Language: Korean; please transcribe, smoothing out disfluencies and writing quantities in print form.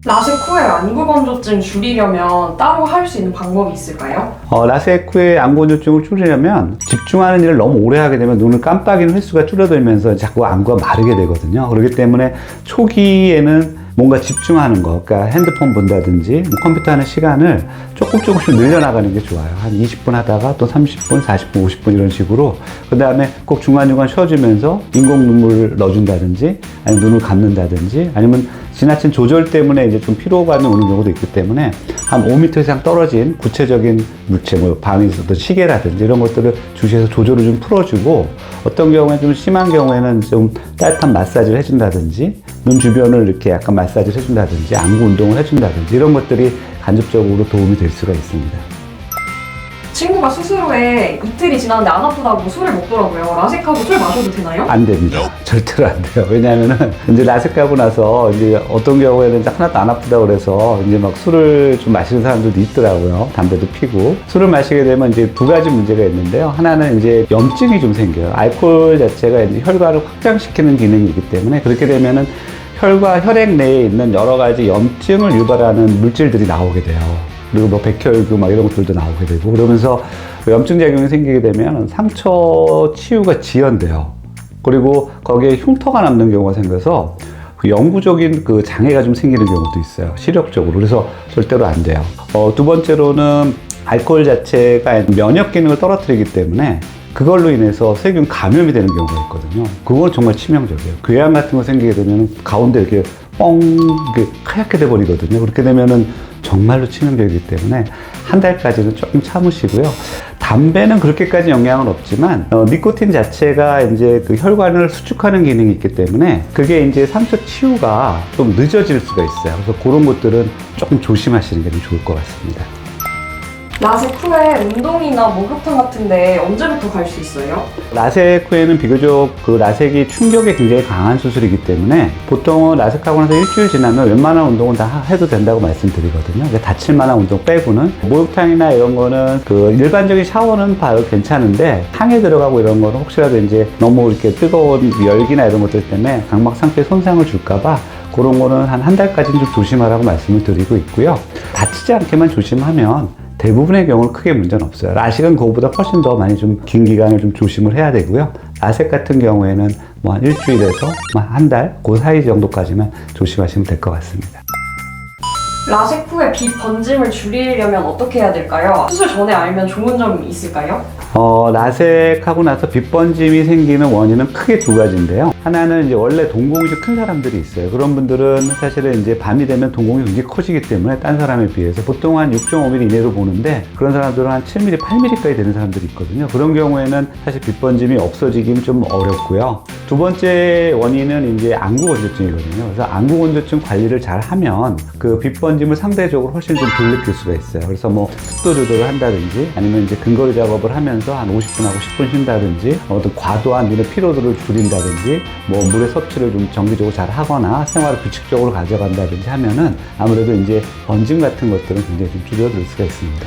라섹 후에 안구 건조증 줄이려면 따로 할 수 있는 방법이 있을까요? 라섹 후에 안구 건조증을 줄이려면 집중하는 일을 너무 오래 하게 되면 눈을 깜빡이는 횟수가 줄어들면서 자꾸 안구가 마르게 되거든요. 그렇기 때문에 초기에는 뭔가 집중하는 거, 그러니까 핸드폰 본다든지 컴퓨터 하는 시간을 조금씩 늘려나가는 게 좋아요. 한 20분 하다가 또 30분, 40분, 50분 이런 식으로. 그 다음에 꼭 중간중간 쉬어주면서 인공 눈물을 넣어준다든지 아니면 눈을 감는다든지 아니면 지나친 조절 때문에 이제 좀 피로감이 오는 경우도 있기 때문에 한 5m 이상 떨어진 구체적인 물체, 뭐 방에서도 시계라든지 이런 것들을 주시해서 조절을 좀 풀어주고, 어떤 경우에 좀 심한 경우에는 좀 따뜻한 마사지를 해준다든지 눈 주변을 이렇게 약간 마사지를 해준다든지 안구 운동을 해준다든지 이런 것들이 간접적으로 도움이 될 수가 있습니다. 친구가 수술 후에 이틀이 지났는데 안 아프다고 술을 먹더라고요. 라섹하고 술 마셔도 되나요? 안 됩니다. 절대로 안 돼요. 왜냐하면은 이제 라섹하고 나서 이제 어떤 경우에는 하나도 안 아프다고 그래서 이제 막 술을 좀 마시는 사람들도 있더라고요. 담배도 피고. 술을 마시게 되면 이제 두 가지 문제가 있는데요. 하나는 이제 염증이 좀 생겨요. 알코올 자체가 이제 혈관을 확장시키는 기능이 있기 때문에 그렇게 되면은 혈과 혈액 내에 있는 여러 가지 염증을 유발하는 물질들이 나오게 돼요. 그리고 뭐 백혈구 막 이런 것들도 나오게 되고, 그러면서 염증 작용이 생기게 되면 상처 치유가 지연돼요. 그리고 거기에 흉터가 남는 경우가 생겨서 그 영구적인 그 장애가 좀 생기는 경우도 있어요. 시력적으로. 그래서 절대로 안 돼요. 두 번째로는 알코올 자체가 면역 기능을 떨어뜨리기 때문에 그걸로 인해서 세균 감염이 되는 경우가 있거든요. 그건 정말 치명적이에요. 궤양 같은 거 생기게 되면 가운데 이렇게 뻥 이렇게 하얗게 돼 버리거든요. 그렇게 되면은 정말로 치명적이기 때문에 한 달까지는 조금 참으시고요. 담배는 그렇게까지 영향은 없지만 니코틴 자체가 이제 그 혈관을 수축하는 기능이 있기 때문에 그게 이제 상처 치유가 좀 늦어질 수가 있어요. 그래서 그런 것들은 조금 조심하시는 게 좀 좋을 것 같습니다. 라섹 후에 운동이나 목욕탕 같은데 언제부터 갈 수 있어요? 라섹 후에는 비교적 그 라섹이 충격에 굉장히 강한 수술이기 때문에 보통은 라섹하고 나서 일주일 지나면 웬만한 운동은 다 해도 된다고 말씀드리거든요. 그러니까 다칠 만한 운동 빼고는. 목욕탕이나 이런 거는 그 일반적인 샤워는 봐도 괜찮은데 탕에 들어가고 이런 거는 혹시라도 이제 너무 이렇게 뜨거운 열기나 이런 것들 때문에 각막 상태에 손상을 줄까봐 그런 거는 한 달까지는 좀 조심하라고 말씀을 드리고 있고요. 다치지 않게만 조심하면 대부분의 경우는 크게 문제는 없어요. 라식은 그거보다 훨씬 더 많이 좀 긴 기간을 좀 조심을 해야 되고요. 라섹 같은 경우에는 뭐 한 일주일에서 한 달, 그 사이 정도까지만 조심하시면 될 것 같습니다. 라섹 후에 비 번짐을 줄이려면 어떻게 해야 될까요? 수술 전에 알면 좋은 점이 있을까요? 라섹하고 나서 빗번짐이 생기는 원인은 크게 두 가지인데요. 하나는 이제 원래 동공이 좀 큰 사람들이 있어요. 그런 분들은 사실은 이제 밤이 되면 동공이 굉장히 커지기 때문에 딴 사람에 비해서 보통 한 6.5mm 이내로 보는데 그런 사람들은 한 7mm, 8mm까지 되는 사람들이 있거든요. 그런 경우에는 사실 빗번짐이 없어지긴 좀 어렵고요. 두 번째 원인은 이제 안구 건조증이거든요. 그래서 안구 건조증 관리를 잘 하면 그 빗번짐을 상대적으로 훨씬 좀 덜 느낄 수가 있어요. 그래서 뭐 습도 조절을 한다든지 아니면 이제 근거리 작업을 하면서 한 50분하고 10분 쉰다든지 어떤 과도한 눈의 피로도를 줄인다든지 뭐 물의 섭취를 좀 정기적으로 잘 하거나 생활을 규칙적으로 가져간다든지 하면은 아무래도 이제 번짐 같은 것들은 굉장히 좀 줄어들 수가 있습니다.